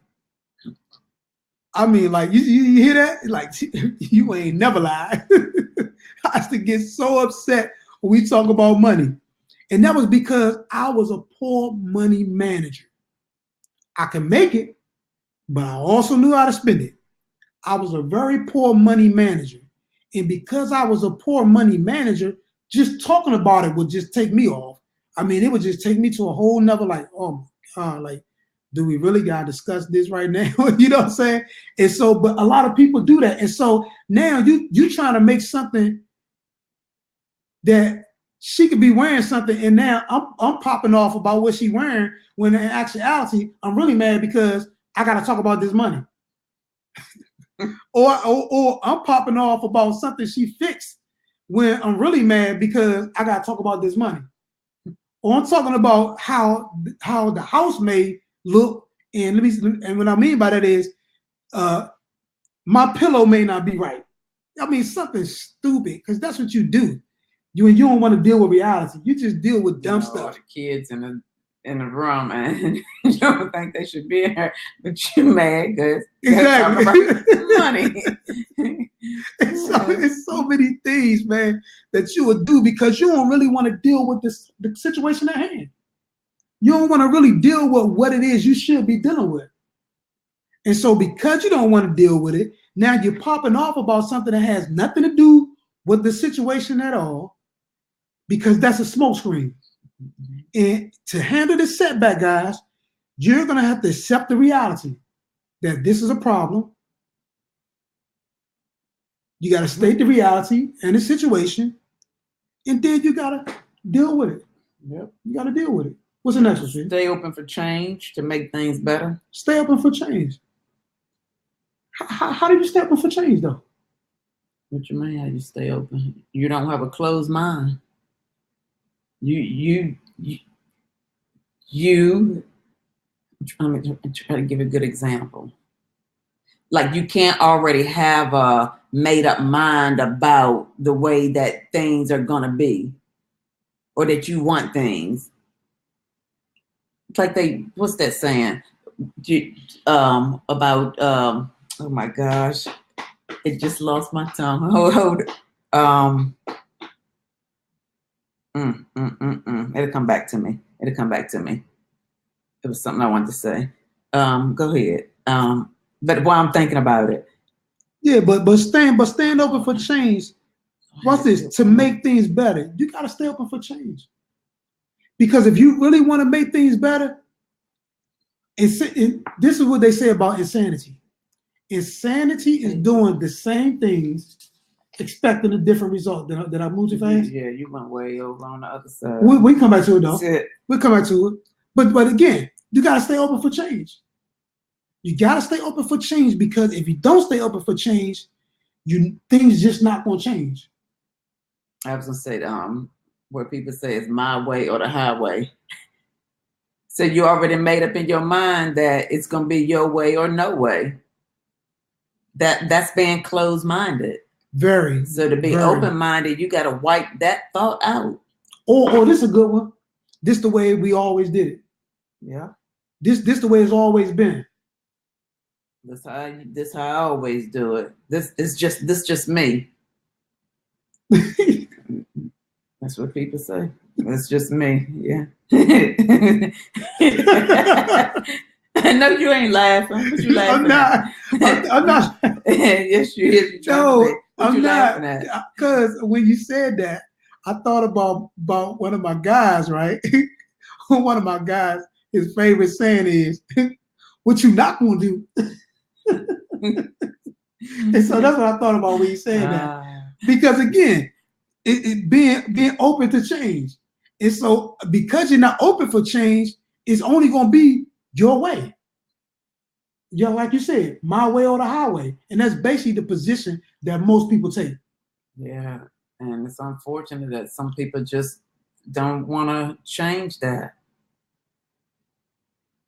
I mean, like, you hear that? Like, you ain't never lied. I used to get so upset when we talk about money. And that was because I was a poor money manager. I could make it, but I also knew how to spend it. I was a very poor money manager. And because I was a poor money manager, just talking about it would just take me off. I mean, it would just take me to a whole nother, like, oh my God, like, do we really got to discuss this right now? You know what I'm saying? And so, but a lot of people do that. And so now you trying to make something that she could be wearing something, and now I'm popping off about what she's wearing, when in actuality, I'm really mad because I got to talk about this money. or I'm popping off about something she fixed, when I'm really mad because I got to talk about this money. Or I'm talking about how the house may look, and what I mean by that is, my pillow may not be right. I mean, something stupid, because that's what you do. You don't want to deal with reality. You just deal with dumb stuff. All the kids in the room, and you don't think they should be here, but you mad because exactly about money. It's so many things, man, that you would do because you don't really want to deal with the situation at hand. You don't want to really deal with what it is you should be dealing with. And so because you don't want to deal with it, now you're popping off about something that has nothing to do with the situation at all, because that's a smokescreen. And to handle the setback, guys, you're going to have to accept the reality that this is a problem. You got to state the reality and the situation, and then you got to deal with it. Yep. You got to deal with it. What's the next one? Stay open for change to make things better. Stay open for change. How do you stay open for change, though? What you mean? How you stay open? You don't have a closed mind. I'm try to give a good example. Like, you can't already have a made up mind about the way that things are gonna be, or that you want things. It's like what's that saying? About oh my gosh, it just lost my tongue. Hold. It'll come back to me. It was something I wanted to say. Go ahead. But while I'm thinking about it. Yeah, but stand open for change. What's this? To make things better, you got to stay open for change. Because if you really want to make things better, this is what they say about insanity. Insanity is doing the same things, expecting a different result. Did I move too fast? Yeah, you went way over on the other side. We come back to it, though. We'll come back to it. But again, you got to stay open for change. You got to stay open for change, because if you don't stay open for change, things just not going to change. I was going to say, where people say it's my way or the highway. So you already made up in your mind that it's going to be your way or no way. That's being closed-minded. Very. So to be open-minded, you got to wipe that thought out. Or this is a good one. This the way we always did it. Yeah. This the way it's always been. This how I always do it. This just me. That's what people say. It's just me. Yeah. I know you ain't laughing. What you laughing I'm not. Yes, you is. No, I'm not. Because when you said that, I thought about one of my guys, right? One of my guys, his favorite saying is, "What you not gonna do?" And so that's what I thought about when you said that. Because again, it being open to change. And so because you're not open for change, it's only going to be your way. Yeah, like you said, my way or the highway. And that's basically the position that most people take. Yeah. And it's unfortunate that some people just don't want to change that.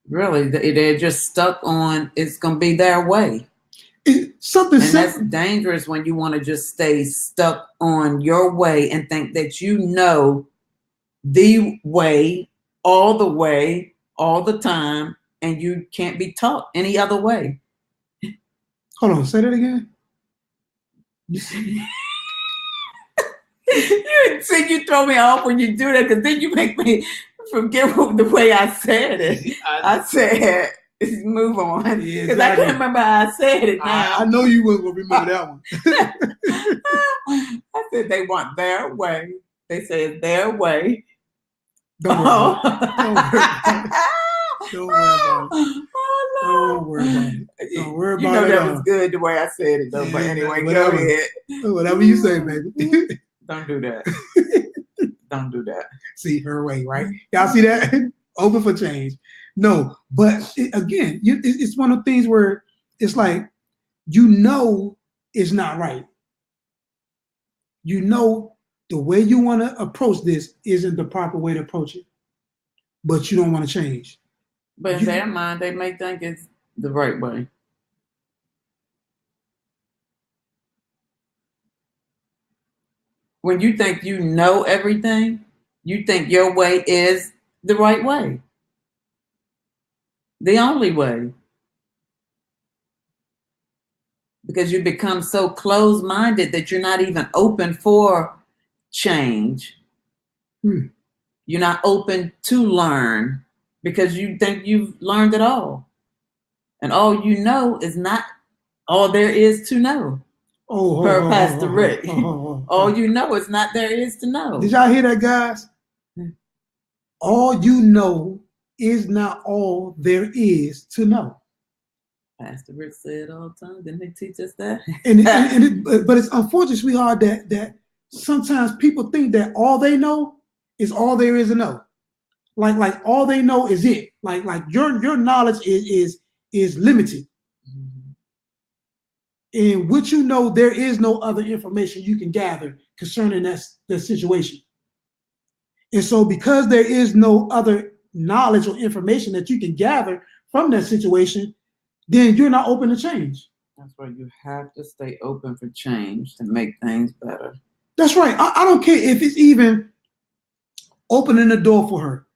Really, they're just stuck on it's going to be their way. That's dangerous when you want to just stay stuck on your way and think that you know the way, all the time, and you can't be taught any other way. Hold on, say that again. You see, you throw me off when you do that, because then you make me forget the way I said it. I said, move on. Because yeah, exactly. I can't remember how I said it now. I know you weren't going to remember that one. I said they want their way. They say it's their way. Don't worry about it. Don't worry about it. Don't worry about it. You know that was good the way I said it, though. But anyway, go ahead. Whatever you say, baby. Don't do that. Don't do that. See her way, right? Y'all see that? Open for change. No, but again, it's one of the things where it's like, it's not right. The way you want to approach this isn't the proper way to approach it, but you don't want to change. But in their mind, they may think it's the right way. When you think you know everything, you think your way is the right way, the only way. Because you become so closed-minded that you're not even open for change. You're not open to learn because you think you've learned it all. And all you know is not all there is to know. Per Pastor Rick. All you know is not there is to know. Did y'all hear that, guys? All you know is not all there is to know. Pastor Rick said all the time. Didn't he teach us that? But it's unfortunate, sweetheart, that sometimes people think that all they know is all there is to know. Like all they know is it. Like your knowledge is limited. Mm-hmm. And what you know, there is no other information you can gather concerning that situation. And so because there is no other knowledge or information that you can gather from that situation, then you're not open to change. That's why you have to stay open for change to make things better. That's right. I don't care if it's even opening the door for her.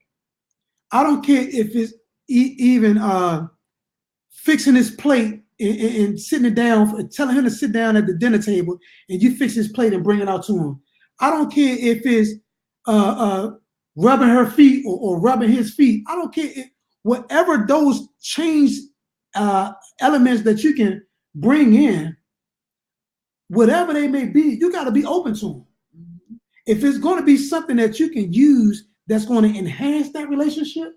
I don't care if it's even fixing his plate and sitting it down, telling him to sit down at the dinner table, and you fix his plate and bring it out to him. I don't care if it's rubbing her feet or rubbing his feet. I don't care whatever those change elements that you can bring in, whatever they may be, you got to be open to them. Mm-hmm. If it's going to be something that you can use that's going to enhance that relationship,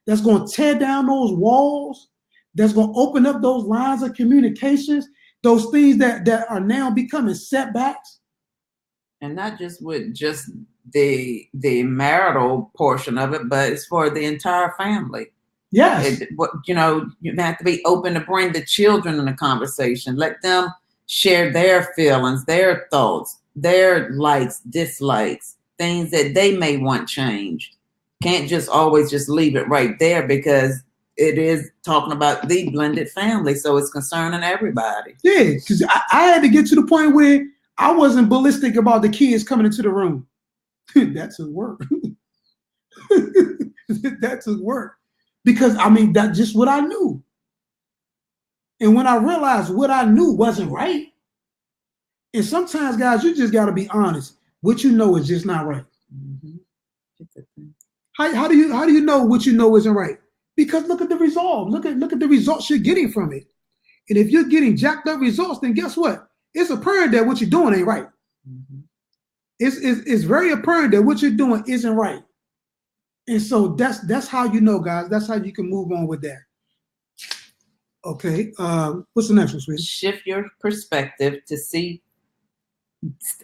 that's going to tear down those walls, that's going to open up those lines of communications, those things that are now becoming setbacks. And not just with just the marital portion of it, but it's for the entire family. Yes. You have to be open to bring the children in the conversation. Let them share their feelings, their thoughts, their likes, dislikes, things that they may want changed. Can't just always just leave it right there because it is talking about the blended family. So it's concerning everybody. Yeah, because I had to get to the point where I wasn't ballistic about the kids coming into the room. That took work. That took work. Because, that's just what I knew. And when I realized what I knew wasn't right, and sometimes, guys, you just got to be honest. What you know is just not right. Mm-hmm. How do you know what you know isn't right? Because look at the result. Look at the results you're getting from it. And if you're getting jacked up results, then guess what? It's apparent that what you're doing ain't right. Mm-hmm. It's very apparent that what you're doing isn't right. And so that's how you know, guys. That's how you can move on with that. Okay. What's the next one, sweetie? Shift your perspective to see.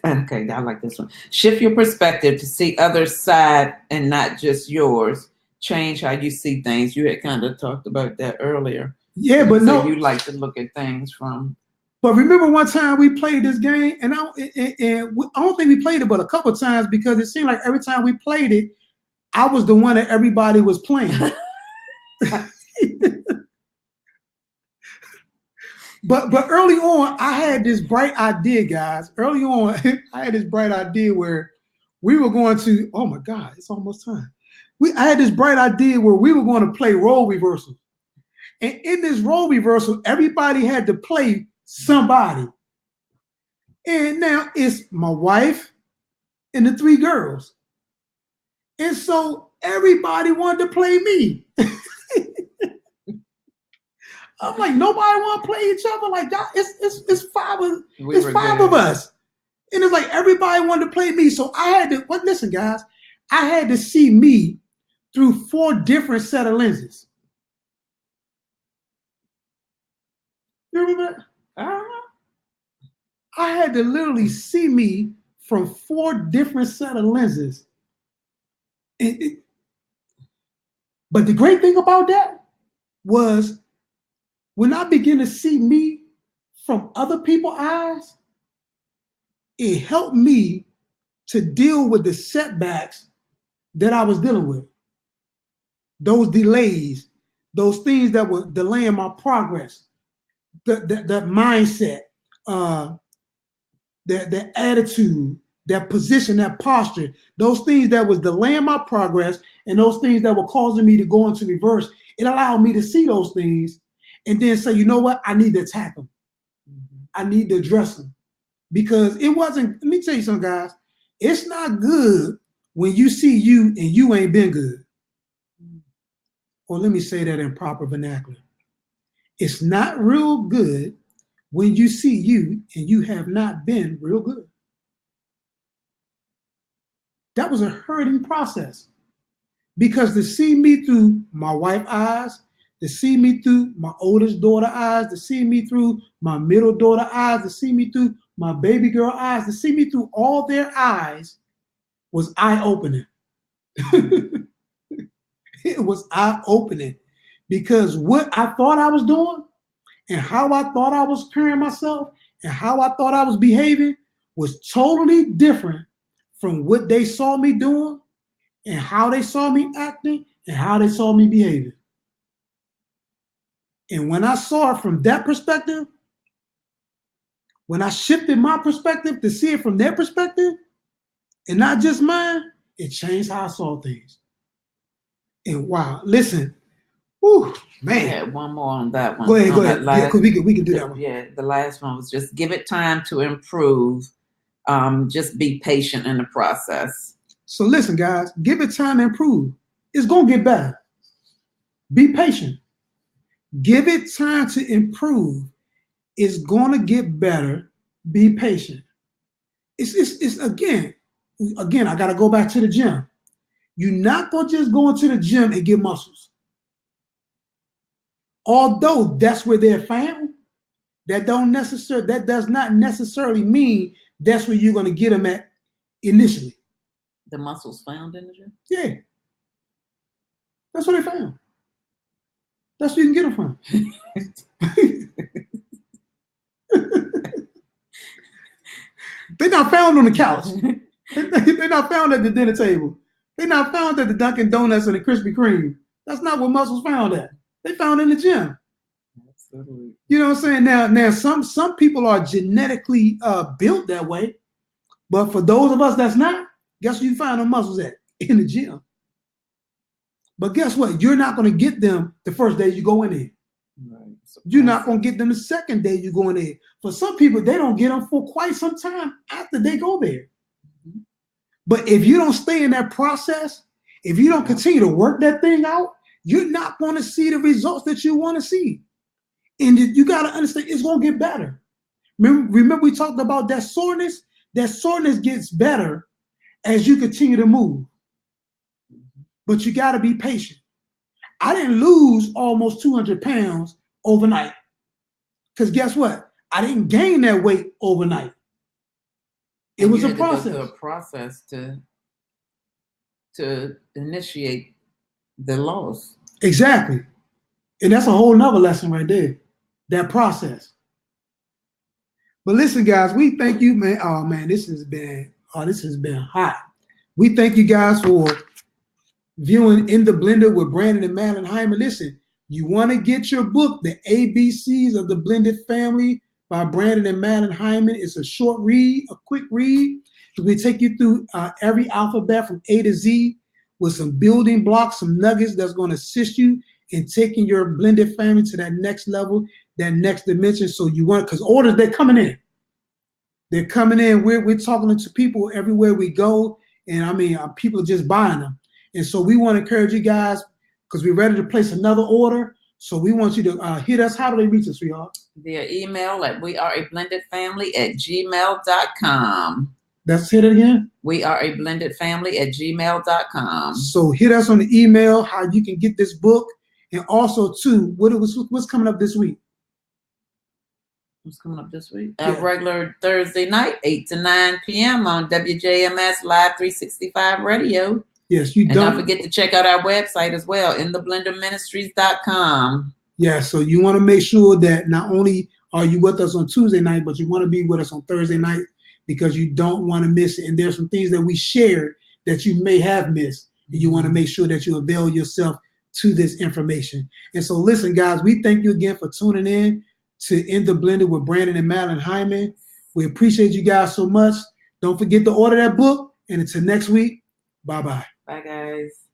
Okay, I like this one. Shift your perspective to see other side and not just yours. Change how you see things. You had kind of talked about that earlier. Yeah, but so you like to look at things from. But remember one time we played this game, and I don't think we played it but a couple of times because it seemed like every time we played it, I was the one that everybody was playing. But early on, I had this bright idea, guys. Early on, I had this bright idea where we were going to, oh my God, it's almost time. I had this bright idea where we were going to play role reversal. And in this role reversal, everybody had to play somebody. And now it's my wife and the three girls. And so everybody wanted to play me. I'm like, nobody want to play each other. Like, y'all, it's five of us. And it's like everybody wanted to play me. So I had to, listen, guys, I had to see me through 4 different set of lenses. You remember that? I had to literally see me from 4 different set of lenses. But the great thing about that was when I began to see me from other people's eyes, it helped me to deal with the setbacks that I was dealing with. Those delays, those things that were delaying my progress, that mindset, that attitude, that position, that posture, those things that was delaying my progress and those things that were causing me to go into reverse. It allowed me to see those things and then say, you know what? I need to attack them. I need to address them. Because it wasn't, let me tell you something, guys. It's not good when you see you and you ain't been good. Or let me say that in proper vernacular. It's not real good when you see you and you have not been real good. That was a hurting process. Because to see me through my wife's eyes, to see me through my oldest daughter's eyes, to see me through my middle daughter's eyes, to see me through my baby girl eyes, to see me through all their eyes was eye-opening. It was eye-opening because what I thought I was doing and how I thought I was carrying myself and how I thought I was behaving was totally different from what they saw me doing and how they saw me acting and how they saw me behaving. And when I saw it from that perspective, when I shifted my perspective to see it from their perspective and not just mine, it changed how I saw things. And wow, listen, whew, man. Yeah, one more on that one. Go ahead. Last, yeah, because we can do that one. Yeah, the last one was just give it time to improve. Just be patient in the process. So listen, guys, give it time to improve. It's going to get better. Be patient. Give it time to improve. It's going to get better. Be patient. It's again, I got to go back to the gym. You're not going to just go into the gym and get muscles. Although that's where they're found, that does not necessarily mean that's where you're going to get them at initially. The muscles found in the gym? Yeah. That's where they found. That's where you can get them from. They're not found on the couch. They're not found at the dinner table. They're not found at the Dunkin' Donuts and the Krispy Kreme. That's not where muscles found at. They found in the gym. Absolutely. You know what I'm saying? Now some people are genetically built that way, but for those of us that's not, guess where you find them muscles at? In the gym. But guess what? You're not going to get them the first day you go in there. Right. You're not going to get them the second day you go in there. For some people, they don't get them for quite some time after they go there. Mm-hmm. But if you don't stay in that process, if you don't continue to work that thing out, you're not going to see the results that you want to see. And you got to understand it's going to get better. Remember we talked about that soreness? That soreness gets better as you continue to move. But you got to be patient. I didn't lose almost 200 pounds overnight. Because guess what? I didn't gain that weight overnight. It was a process. A process to initiate the loss. Exactly. And that's a whole nother lesson right there. That process. But listen, guys, we thank you, man. Oh man, this has been hot. We thank you guys for viewing In the Blender with Brandon and Madeline Hyman. Listen, you want to get your book, The ABCs of the Blended Family by Brandon and Madeline Hyman. It's a short read, a quick read. We take you through every alphabet from A to Z with some building blocks, some nuggets that's going to assist you in taking your blended family to that next level, that next dimension. So you want, because orders, they're coming in. They're coming in. We're talking to people everywhere we go. And I mean, people are just buying them. And so we want to encourage you guys because we're ready to place another order. So we want you to hit us. How do they reach us, sweetheart? Via email at weareablendedfamily@gmail.com. Let's hit it again. weareablendedfamily@gmail.com. So hit us on the email how you can get this book. And also, too, what's coming up this week? What's coming up this week? Yeah. Regular Thursday night, 8 to 9 p.m. on WJMS Live 365 Radio. Yes, you And don't forget to check out our website as well, intheblenderministries.com. Yeah, so you want to make sure that not only are you with us on Tuesday night, but you want to be with us on Thursday night because you don't want to miss it. And there's some things that we shared that you may have missed. And you want to make sure that you avail yourself to this information. And so listen, guys, we thank you again for tuning in to In the Blender with Brandon and Madeline Hyman. We appreciate you guys so much. Don't forget to order that book. And until next week, bye-bye. Bye, guys.